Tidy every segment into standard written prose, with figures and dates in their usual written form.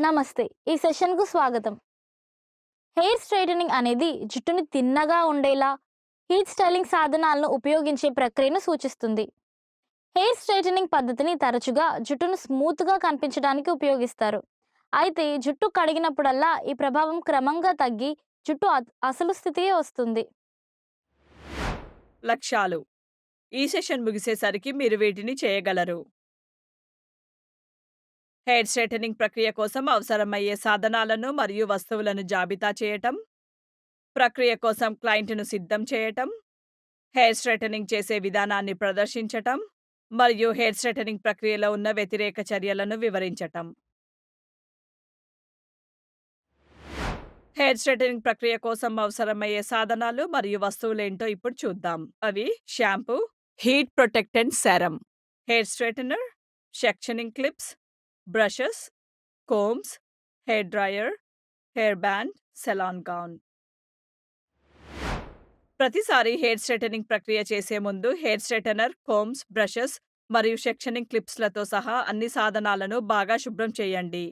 నమస్తే. ఈ సెషన్‌కు స్వాగతం. హెయిర్ స్ట్రెయిటనింగ్ అనేది జుట్టుని తిన్నగా ఉండేలా హీట్ స్టైలింగ్ సాధనాలను ఉపయోగించే ప్రక్రియను సూచిస్తుంది. హెయిర్ స్ట్రెయిటనింగ్ పద్ధతిని తరచుగా జుట్టును స్మూత్‌గా కనిపించడానికి ఉపయోగిస్తారు. అయితే జుట్టు కడిగినప్పుడల్లా ఈ ప్రభావం క్రమంగా తగ్గి జుట్టు అసలు స్థితికి వస్తుంది. లక్ష్యాలు. ఈ సెషన్ ముగిసేసరికి మీరు వీటిని చేయగలరు. హెయిర్ స్ట్రెయిటనింగ్ ప్రక్రియ కోసం అవసరమయ్యే సాధనాలను మరియు వస్తువులను జాబితా చేయటం, ప్రక్రియ కోసం క్లయింట్‌ను సిద్ధం చేయటం, హెయిర్ స్ట్రెయిటనింగ్ చేసే విధానాన్ని ప్రదర్శించటం, మరియు హెయిర్ స్ట్రెయిటనింగ్ ప్రక్రియలో ఉన్న వ్యతిరేక చర్యలను వివరించటం. హెయిర్ స్ట్రెయిటనింగ్ ప్రక్రియ కోసం అవసరమయ్యే సాధనాలు మరియు వస్తువులేంటో ఇప్పుడు చూద్దాం. అవి shampoo, heat protectant serum, hair straightener, sectioning clips, brushes, combs, hair dryer, hair band, salon gown. ప్రతిసారి హెయిర్ స్ట్రెయిటనింగ్ ప్రక్రియ చేసే ముందు హెయిర్ స్ట్రెయిటనర్, కోంబ్స్, బ్రషెస్ మరియు సెక్షనింగ్ క్లిప్స్‌లతో సహా అన్ని సాధనాలను బాగా శుభ్రం చేయండి.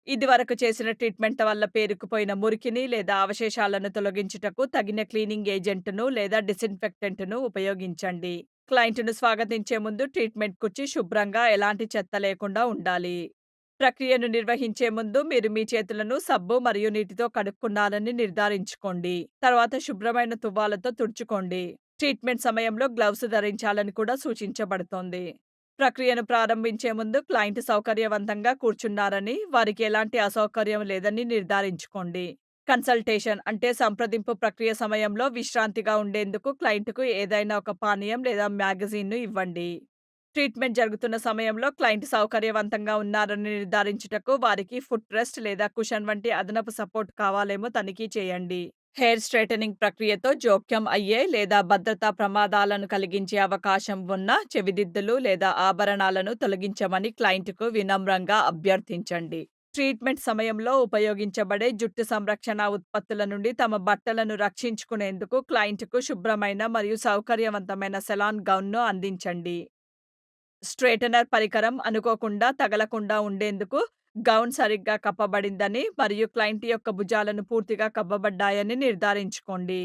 ఇదివరకు చేసిన ట్రీట్మెంట్‌ల వల్ల పేరుకుపోయిన మురికిని లేదా అవశేషాలను తొలగించుటకు తగిన క్లీనింగ్ ఏజెంట్‌ను లేదా డిసిన్ఫెక్టెంట్‌ను ఉపయోగించండి. క్లయింట్‌ను స్వాగతించే ముందు ట్రీట్మెంట్ కుర్చీ శుభ్రంగా ఎలాంటి చెత్త లేకుండా ఉండాలి. ప్రక్రియను నిర్వహించే ముందు మీరు మీ చేతులను సబ్బు మరియు నీటితో కడుక్కున్నారని నిర్ధారించుకోండి. తర్వాత శుభ్రమైన తువ్వాలుతో తుడుచుకోండి. ట్రీట్మెంట్ సమయంలో గ్లవ్స్ ధరించాలని కూడా సూచించబడుతోంది. ప్రక్రియను ప్రారంభించే ముందు క్లయింట్ సౌకర్యవంతంగా కూర్చున్నారని, వారికి ఎలాంటి అసౌకర్యం లేదని నిర్ధారించుకోండి. కన్సల్టేషన్ అంటే సంప్రదింపు ప్రక్రియ సమయంలో విశ్రాంతిగా ఉండేందుకు క్లయింట్‌కు ఏదైనా ఒక పానీయం లేదా మ్యాగజైన్‌ను ఇవ్వండి. ట్రీట్మెంట్ జరుగుతున్న సమయంలో క్లయింట్ సౌకర్యవంతంగా ఉన్నారని నిర్ధారించుటకు వారికి ఫుట్ రెస్ట్ లేదా కుషన్ వంటి అదనపు సపోర్ట్ కావాలేమో తనిఖీ చేయండి. హెయిర్ స్ట్రెయిటనింగ్ ప్రక్రియతో జోక్యం అయ్యే లేదా భద్రతా ప్రమాదాలను కలిగించే అవకాశం ఉన్న చెవిదిద్దులు లేదా ఆభరణాలను తొలగించమని క్లయింట్‌కు వినమ్రంగా అభ్యర్థించండి. ట్రీట్మెంట్ సమయంలో ఉపయోగించబడే జుట్టు సంరక్షణ ఉత్పత్తుల నుండి తమ బట్టలను రక్షించుకునేందుకు క్లయింట్‌కు శుభ్రమైన మరియు సౌకర్యవంతమైన సెలాన్ గౌన్‌ను అందించండి. స్ట్రెయిటనర్ పరికరం అనుకోకుండా తగలకుండా ఉండేందుకు గౌన్ సరిగ్గా కప్పబడిందని మరియు క్లయింట్ యొక్క భుజాలను పూర్తిగా కప్పబడ్డాయని నిర్ధారించుకోండి.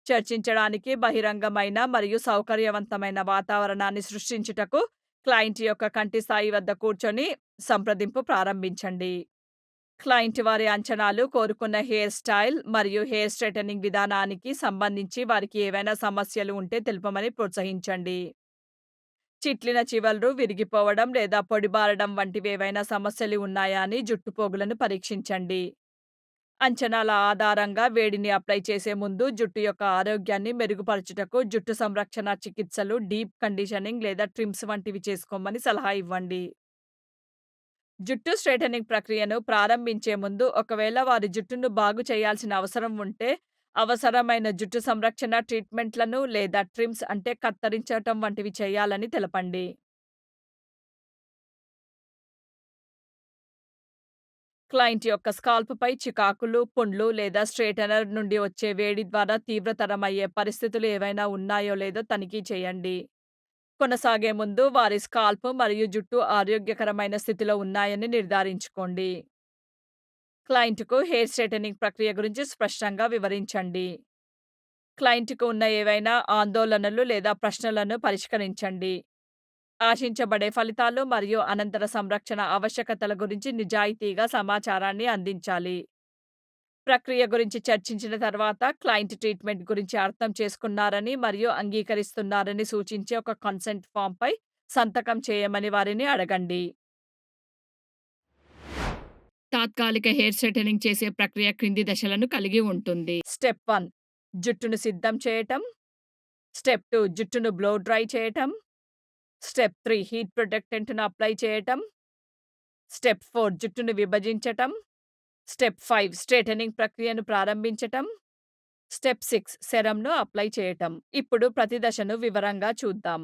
చర్చించడానికి బహిరంగమైన మరియు సౌకర్యవంతమైన వాతావరణాన్ని సృష్టించుటకు క్లయింట్ యొక్క కంటి స్థాయి వద్ద కూర్చొని సంప్రదింపు ప్రారంభించండి. క్లయింట్ వారి అంచనాలు, కోరుకున్న హెయిర్ స్టైల్ మరియు హెయిర్ స్ట్రెయిటనింగ్ విధానానికి సంబంధించి వారికి ఏవైనా సమస్యలు ఉంటే తెలుపమని ప్రోత్సహించండి. చిట్లిన చివర్లు విరిగిపోవడం లేదా పొడిబారడం వంటివేవైనా సమస్యలు ఉన్నాయా అని జుట్టు పోగులను పరీక్షించండి. అంచనాల ఆధారంగా వేడిని అప్లై చేసే ముందు జుట్టు యొక్క ఆరోగ్యాన్ని మెరుగుపరచుటకు జుట్టు సంరక్షణ చికిత్సలు, డీప్ కండిషనింగ్ లేదా ట్రిమ్స్ వంటివి చేసుకోమని సలహా ఇవ్వండి. జుట్టు స్ట్రెయిటనింగ్ ప్రక్రియను ప్రారంభించే ముందు ఒకవేళ వారి జుట్టును బాగు చేయాల్సిన అవసరం ఉంటే, అవసరమైన జుట్టు సంరక్షణ ట్రీట్మెంట్‌లను లేదా ట్రిమ్స్ అంటే కత్తిరించటం వంటివి చేయాలని తెలపండి. క్లయింట్ యొక్క స్కాల్ప్‌పై చికాకులు, పుండ్లు లేదా స్ట్రెయిటనర్ నుండి వచ్చే వేడి ద్వారా తీవ్రతరమయ్యే పరిస్థితులు ఏవైనా ఉన్నాయో లేదో తనిఖీ చేయండి. కొనసాగే ముందు వారి స్కాల్ప్ మరియు జుట్టు ఆరోగ్యకరమైన స్థితిలో ఉన్నాయని నిర్ధారించుకోండి. క్లయింట్‌కు హెయిర్ స్ట్రెయిటనింగ్ ప్రక్రియ గురించి స్పష్టంగా వివరించండి. క్లయింట్‌కు ఉన్న ఏవైనా ఆందోళనలు లేదా ప్రశ్నలను పరిష్కరించండి. ఆశించబడే ఫలితాలు మరియు అనంతర సంరక్షణ ఆవశ్యకతల గురించి నిజాయితీగా సమాచారాన్ని అందించాలి. ప్రక్రియ గురించి చర్చించిన తర్వాత క్లయింట్ ట్రీట్మెంట్ గురించి అర్థం చేసుకున్నారని మరియు అంగీకరిస్తున్నారని సూచించే ఒక కన్సెంట్ ఫామ్‌పై సంతకం చేయమని వారిని అడగండి. తాత్కాలిక హెయిర్ స్ట్రెయిటనింగ్ చేసే ప్రక్రియ క్రింది దశలను కలిగి ఉంటుంది. స్టెప్ 1 జుట్టును సిద్ధం చేయటం. స్టెప్ 2 జుట్టును బ్లో డ్రై చేయటం. స్టెప్ 3 హీట్ ప్రొటెక్టెంట్‌ను అప్లై చేయటం. స్టెప్ 4 జుట్టును విభజించటం. స్టెప్ 5 స్ట్రెయిటనింగ్ ప్రక్రియను ప్రారంభించటం. స్టెప్ 6 సెరమ్‌ను అప్లై చేయటం. ఇప్పుడు ప్రతి దశను వివరంగా చూద్దాం.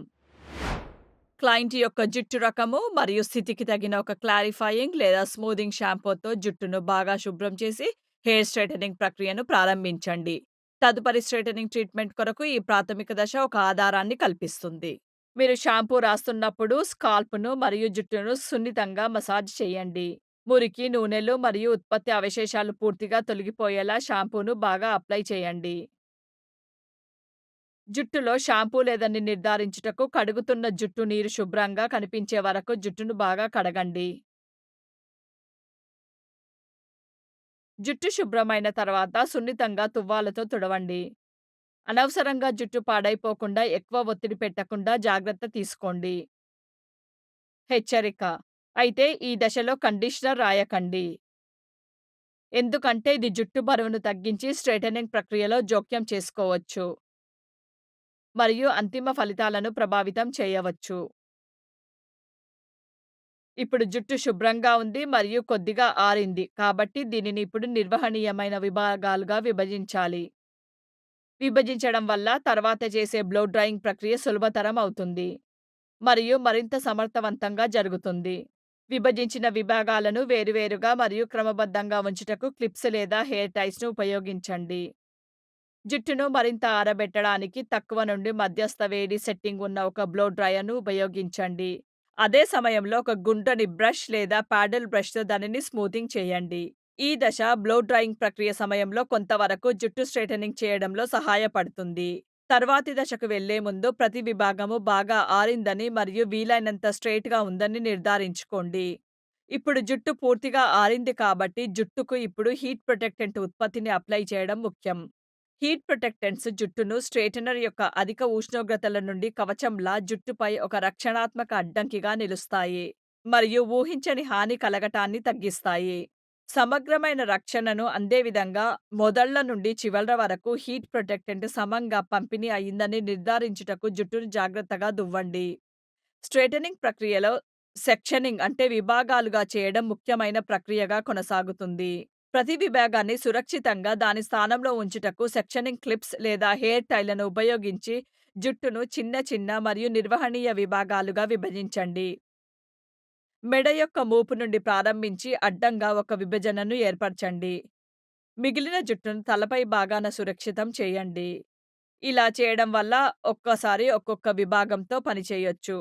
క్లయింట్ యొక్క జుట్టు రకము మరియు స్థితికి తగిన ఒక క్లారిఫయింగ్ లేదా స్మూదింగ్ షాంపూతో జుట్టును బాగా శుభ్రం చేసి హెయిర్ స్ట్రెయిటనింగ్ ప్రక్రియను ప్రారంభించండి. తదుపరి స్ట్రెయిటనింగ్ ట్రీట్మెంట్ కొరకు ఈ ప్రాథమిక దశ ఒక ఆధారాన్ని కల్పిస్తుంది. మీరు షాంపూ రాస్తున్నప్పుడు స్కాల్ప్‌ను మరియు జుట్టును సున్నితంగా మసాజ్ చేయండి. మురికి, నూనెలు మరియు ఉత్పత్తి అవశేషాలు పూర్తిగా తొలగిపోయేలా షాంపూను బాగా అప్లై చేయండి. జుట్టులో షాంపూ లేదని నిర్ధారించుటకు కడుగుతున్న జుట్టు నీరు శుభ్రంగా కనిపించే వరకు జుట్టును బాగా కడగండి. జుట్టు శుభ్రమైన తర్వాత సున్నితంగా తువ్వాలుతో తుడవండి. అనవసరంగా జుట్టు పాడైపోకుండా ఎక్కువ ఒత్తిడి పెట్టకుండా జాగ్రత్త తీసుకోండి. హెచ్చరిక: అయితే ఈ దశలో కండిషనర్ రాయకండి. ఎందుకంటే ఇది జుట్టు బరువును తగ్గించి స్ట్రెయిటెనింగ్ ప్రక్రియలో జోక్యం చేసుకోవచ్చు మరియు అంతిమ ఫలితాలను ప్రభావితం చేయవచ్చు. ఇప్పుడు జుట్టు శుభ్రంగా ఉంది మరియు కొద్దిగా ఆరింది. కాబట్టి దీనిని ఇప్పుడు నిర్వహణీయమైన విభాగాలుగా విభజించాలి. విభజించడం వల్ల తర్వాత చేసే బ్లో డ్రైయింగ్ ప్రక్రియ సులభతరం అవుతుంది మరియు మరింత సమర్థవంతంగా జరుగుతుంది. విభజించిన విభాగాలను వేరువేరుగా మరియు క్రమబద్ధంగా ఉంచుటకు క్లిప్స్ లేదా హెయిర్ టైస్‌ను ఉపయోగించండి. జుట్టును మరింత ఆరబెట్టడానికి తక్కువ నుండి మధ్యస్థ వేడి సెట్టింగ్ ఉన్న ఒక బ్లో డ్రైయర్‌ను ఉపయోగించండి. అదే సమయంలో ఒక గుండ్రని బ్రష్ లేదా పాడిల్ బ్రష్‌తో దానిని స్మూతింగ్ చేయండి. ఈ దశ బ్లో డ్రైయింగ్ ప్రక్రియ సమయంలో కొంతవరకు జుట్టు స్ట్రెయిటెనింగ్ చేయడంలో సహాయపడుతుంది. తర్వాతి దశకు వెళ్లే ముందు ప్రతి విభాగము బాగా ఆరిందని మరియు వీలైనంత స్ట్రెయిట్‌గా ఉందని నిర్ధారించుకోండి. ఇప్పుడు జుట్టు పూర్తిగా ఆరింది కాబట్టి జుట్టుకు ఇప్పుడు హీట్ ప్రొటెక్టెంట్ ఉత్పత్తిని అప్లై చేయడం ముఖ్యం. హీట్ ప్రొటెక్టెంట్స్ జుట్టును స్ట్రెయిటెనర్ యొక్క అధిక ఉష్ణోగ్రతల నుండి కవచంలా జుట్టుపై ఒక రక్షణాత్మక అడ్డంకిగా నిలుస్తాయి మరియు ఊహించని హాని కలగటాన్ని తగ్గిస్తాయి. సమగ్రమైన రక్షణను అందే విధంగా మొదళ్ల నుండి చివరల వరకు హీట్ ప్రొటెక్టెంట్ సమంగా పంపిణీ అయిందని నిర్ధారించుటకు జుట్టును జాగ్రత్తగా దువ్వండి. స్ట్రెయిటెనింగ్ ప్రక్రియలో సెక్షనింగ్ అంటే విభాగాలుగా చేయడం ముఖ్యమైన ప్రక్రియగా కొనసాగుతుంది. ప్రతి విభాగాన్ని సురక్షితంగా దాని స్థానంలో ఉంచుటకు సెక్షనింగ్ క్లిప్స్ లేదా హెయిర్ టైలను ఉపయోగించి జుట్టును చిన్న చిన్న మరియు నిర్వహణీయ విభాగాలుగా విభజించండి. మెడ యొక్క మూపు నుండి ప్రారంభించి అడ్డంగా ఒక విభజనను ఏర్పరచండి. మిగిలిన జుట్టును తలపై భాగాన సురక్షితం చేయండి. ఇలా చేయడం వల్ల ఒక్కసారి ఒక్కొక్క విభాగంతో పనిచేయొచ్చు.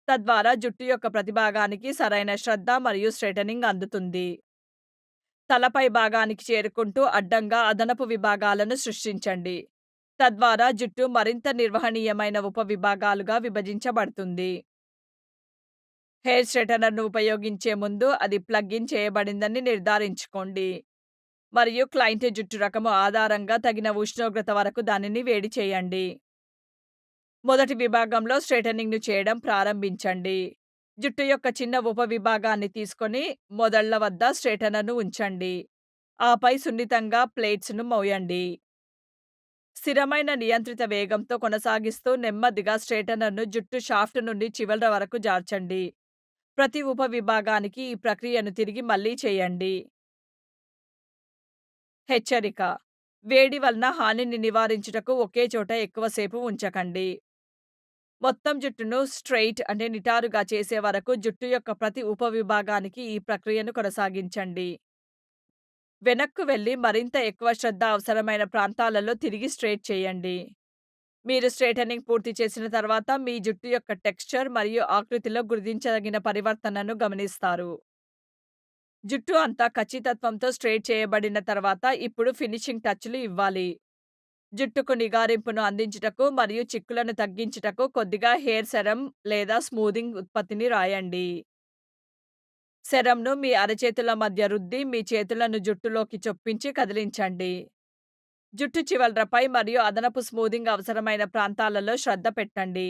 తద్వారా జుట్టు యొక్క ప్రతి భాగానికి సరైన శ్రద్ధ మరియు స్ట్రెయిటెనింగ్ అందుతుంది. తలపై భాగానికి చేరుకుంటూ అడ్డంగా అదనపు విభాగాలను సృష్టించండి. తద్వారా జుట్టు మరింత నిర్వహణీయమైన ఉపవిభాగాలుగా విభజించబడుతుంది. హెయిర్ స్ట్రెయిటెనర్‌ను ఉపయోగించే ముందు అది ప్లగ్ ఇన్ చేయబడిందని నిర్ధారించుకోండి మరియు క్లయింట్ జుట్టు రకము ఆధారంగా తగిన ఉష్ణోగ్రత వరకు దానిని వేడి చేయండి. మొదటి విభాగంలో స్ట్రెయిటెనింగ్‌ను చేయడం ప్రారంభించండి. జుట్టు యొక్క చిన్న ఉపవిభాగాన్ని తీసుకొని మొదళ్ల వద్ద స్ట్రెయిటెనర్‌ను ఉంచండి. ఆపై సున్నితంగా ప్లేట్స్‌ను మోయండి. స్థిరమైన నియంత్రిత వేగంతో కొనసాగిస్తూ నెమ్మదిగా స్ట్రెయిటెనర్‌ను జుట్టు షాఫ్ట్ నుండి చివరల వరకు జార్చండి. ప్రతి ఉపవిభాగానికి ఈ ప్రక్రియను తిరిగి మళ్ళీ చేయండి. హెచ్చరిక: వేడి వలన హానిని నివారించుటకు ఒకే చోట ఎక్కువసేపు ఉంచకండి. మొత్తం జుట్టును స్ట్రెయిట్ అంటే నిటారుగా చేసే వరకు జుట్టు యొక్క ప్రతి ఉపవిభాగానికి ఈ ప్రక్రియను కొనసాగించండి. వెనక్కు వెళ్లి మరింత ఎక్కువ శ్రద్ధ అవసరమైన ప్రాంతాలలో తిరిగి స్ట్రెయిట్ చేయండి. మీరు స్ట్రెయిటెనింగ్ పూర్తి చేసిన తర్వాత మీ జుట్టు యొక్క టెక్స్చర్ మరియు ఆకృతిలో గుర్తించదగిన పరివర్తనను గమనిస్తారు. జుట్టు అంతా ఖచ్చితత్వంతో స్ట్రెయిట్ చేయబడిన తర్వాత ఇప్పుడు ఫినిషింగ్ టచ్‌లు ఇవ్వాలి. జుట్టుకు నిగారింపును అందించుటకు మరియు చిక్కులను తగ్గించుటకు కొద్దిగా హెయిర్ సెరమ్ లేదా స్మూదింగ్ ఉత్పత్తిని రాయండి. సెరమ్‌ను మీ అరచేతుల మధ్య రుద్ది మీ చేతులను జుట్టులోకి చొప్పించి కదిలించండి. జుట్టు చివరలపై మరియు అదనపు స్మూదింగ్ అవసరమైన ప్రాంతాలలో శ్రద్ధ పెట్టండి.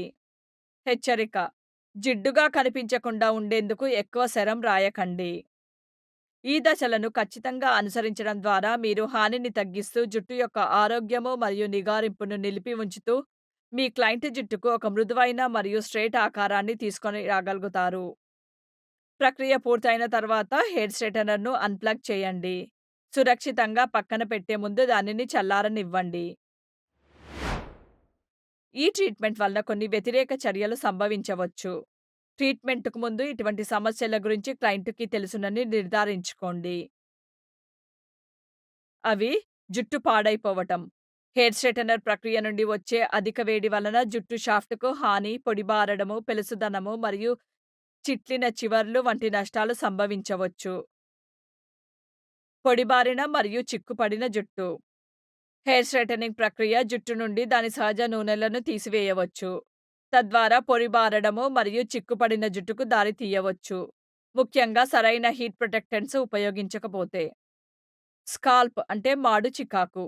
హెచ్చరిక: జిడ్డుగా కనిపించకుండా ఉండేందుకు ఎక్కువ సెరమ్ రాయకండి. ఈ దశలను ఖచ్చితంగా అనుసరించడం ద్వారా మీరు హానిని తగ్గిస్తూ జుట్టు యొక్క ఆరోగ్యము మరియు నిగారింపును నిలిపి ఉంచుతూ మీ క్లయింట్ జుట్టుకు ఒక మృదువైన మరియు స్ట్రెయిట్ ఆకారాన్ని తీసుకొని రాగలుగుతారు. ప్రక్రియ పూర్తయిన తర్వాత హెయిర్ స్ట్రెయిటెనర్‌ను అన్‌ప్లగ్ చేయండి. సురక్షితంగా పక్కన పెట్టే ముందు దానిని చల్లారనివ్వండి. ఈ ట్రీట్మెంట్ వలన కొన్ని వ్యతిరేక చర్యలు సంభవించవచ్చు. ట్రీట్మెంట్‌కు ముందు ఇటువంటి సమస్యల గురించి క్లయింట్‌కి తెలుసునని నిర్ధారించుకోండి. అవి జుట్టు పాడైపోవటం. హెయిర్ స్ట్రెయిటెనర్ ప్రక్రియ నుండి వచ్చే అధిక వేడి వలన జుట్టు షాఫ్ట్‌కు హాని, పొడిబారడము, పెళుసుదనము మరియు చిట్లిన చివర్లు వంటి నష్టాలు సంభవించవచ్చు. పొడిబారిన మరియు చిక్కుపడిన జుట్టు. హెయిర్ స్ట్రెయిటెనింగ్ ప్రక్రియ జుట్టు నుండి దాని సహజ నూనెలను తీసివేయవచ్చు. తద్వారా పొడిబారడము మరియు చిక్కుపడిన జుట్టుకు దారి తీయవచ్చు. ముఖ్యంగా సరైన హీట్ ప్రొటెక్టెంట్స్ ఉపయోగించకపోతే. స్కాల్ప్ అంటే మాడు చికాకు.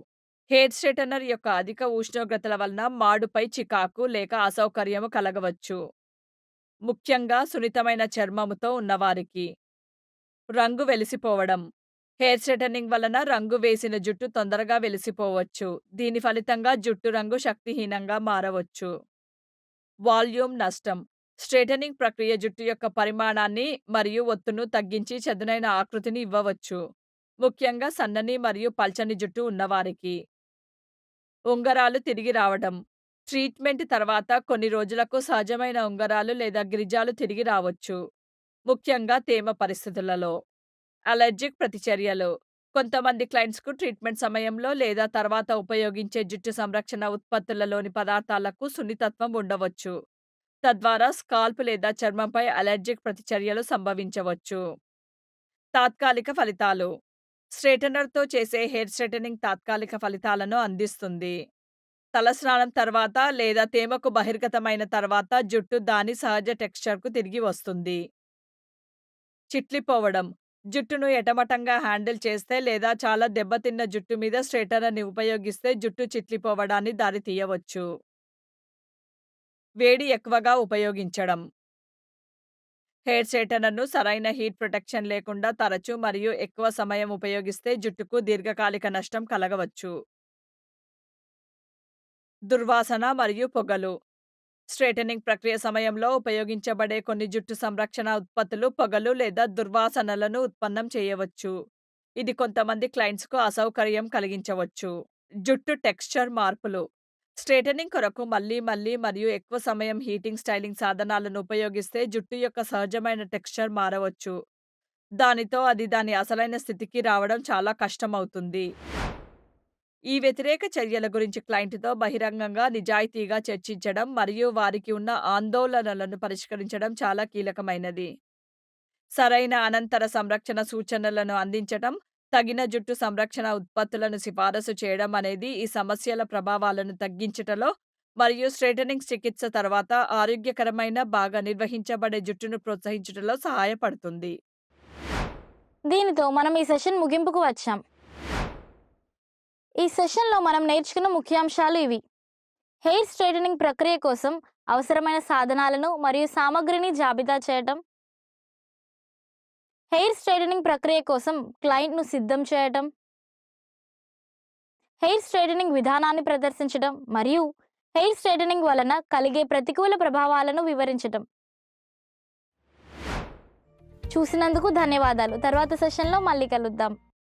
హెయిర్ స్ట్రెయిటెనర్ యొక్క అధిక ఉష్ణోగ్రతల వలన మాడుపై చికాకు లేక అసౌకర్యము కలగవచ్చు. ముఖ్యంగా సున్నితమైన చర్మముతో ఉన్నవారికి. రంగు వెలిసిపోవడం. హెయిర్ స్ట్రెయిటెనింగ్ వలన రంగు వేసిన జుట్టు తొందరగా వెలిసిపోవచ్చు. దీని ఫలితంగా జుట్టు రంగు శక్తిహీనంగా మారవచ్చు. వాల్యూమ్ నష్టం. స్ట్రెయిటెనింగ్ ప్రక్రియ జుట్టు యొక్క పరిమాణాన్ని మరియు ఒత్తును తగ్గించి చదునైన ఆకృతిని ఇవ్వవచ్చు. ముఖ్యంగా సన్నని మరియు పల్చని జుట్టు ఉన్నవారికి. ఉంగరాలు తిరిగి రావడం. ట్రీట్మెంట్ తర్వాత కొన్ని రోజులకు సహజమైన ఉంగరాలు లేదా గిరిజాలు తిరిగి రావచ్చు. ముఖ్యంగా తేమ పరిస్థితులలో. అలెర్జిక్ ప్రతిచర్యలు. కొంతమంది క్లయింట్స్‌కు ట్రీట్మెంట్ సమయంలో లేదా తర్వాత ఉపయోగించే జుట్టు సంరక్షణ ఉత్పత్తులలోని పదార్థాలకు సున్నితత్వం ఉండవచ్చు. తద్వారా స్కాల్ప్ లేదా చర్మంపై అలెర్జిక్ ప్రతిచర్యలు సంభవించవచ్చు. తాత్కాలిక ఫలితాలు. స్ట్రెయిటెనర్‌తో చేసే హెయిర్ స్ట్రెయిటెనింగ్ తాత్కాలిక ఫలితాలను అందిస్తుంది. తలస్నానం తర్వాత లేదా తేమకు బహిర్గతమైన తర్వాత జుట్టు దాని సహజ టెక్స్చర్‌కు తిరిగి వస్తుంది. చిట్లిపోవడం. జుట్టును ఎటమటంగా హ్యాండిల్ చేస్తే లేదా చాలా దెబ్బతిన్న జుట్టు మీద స్ట్రెయిటెనర్‌ని ఉపయోగిస్తే జుట్టు చిట్లిపోవడాన్ని దారితీయవచ్చు. వేడి ఎక్కువగా ఉపయోగించడం. హెయిర్ స్ట్రెయిటెనర్‌ను సరైన హీట్ ప్రొటెక్షన్ లేకుండా తరచూ మరియు ఎక్కువ సమయం ఉపయోగిస్తే జుట్టుకు దీర్ఘకాలిక నష్టం కలగవచ్చు. దుర్వాసన మరియు పొగలు. స్ట్రెయిటెనింగ్ ప్రక్రియ సమయంలో ఉపయోగించబడే కొన్ని జుట్టు సంరక్షణ ఉత్పత్తులు పొగలు లేదా దుర్వాసనలను ఉత్పన్నం చేయవచ్చు. ఇది కొంతమంది క్లయింట్స్‌కు అసౌకర్యం కలిగించవచ్చు. జుట్టు టెక్స్చర్ మార్పులు. స్ట్రెయిటెనింగ్ కొరకు మళ్ళీ మళ్ళీ మరియు ఎక్కువ సమయం హీటింగ్ స్టైలింగ్ సాధనాలను ఉపయోగిస్తే జుట్టు యొక్క సహజమైన టెక్స్చర్ మారవచ్చు. దానితో అది దాని అసలైన స్థితికి రావడం చాలా కష్టమవుతుంది. ఈ వ్యతిరేక చర్యల గురించి క్లయింట్‌తో బహిరంగంగా నిజాయితీగా చర్చించడం మరియు వారికి ఉన్న ఆందోళనలను పరిష్కరించడం చాలా కీలకమైనది. సరైన అనంతర సంరక్షణ సూచనలను అందించటం, తగిన జుట్టు సంరక్షణ ఉత్పత్తులను సిఫారసు చేయడం అనేది ఈ సమస్యల ప్రభావాలను తగ్గించుటలో మరియు స్ట్రెయిటెనింగ్ చికిత్స తర్వాత ఆరోగ్యకరమైన, బాగా నిర్వహించబడే జుట్టును ప్రోత్సహించుటలో సహాయపడుతుంది. దీనితో మనం ఈ సెషన్ ముగింపుకు వచ్చాం. ఈ సెషన్లో మనం నేర్చుకున్న ముఖ్యాంశాలు ఇవి: హెయిర్ స్ట్రెయిటెనింగ్ ప్రక్రియ కోసం అవసరమైన సాధనాలను మరియు సామగ్రిని జాబితా చేయటం, హెయిర్ స్ట్రెయిటెనింగ్ ప్రక్రియ కోసం క్లయింట్ను సిద్ధం చేయటం, హెయిర్ స్ట్రెయిటెనింగ్ విధానాన్ని ప్రదర్శించడం మరియు హెయిర్ స్ట్రెయిటెనింగ్ వలన కలిగే ప్రతికూల ప్రభావాలను వివరించటం. చూసినందుకు ధన్యవాదాలు. తర్వాత సెషన్లో మళ్ళీ కలుద్దాం.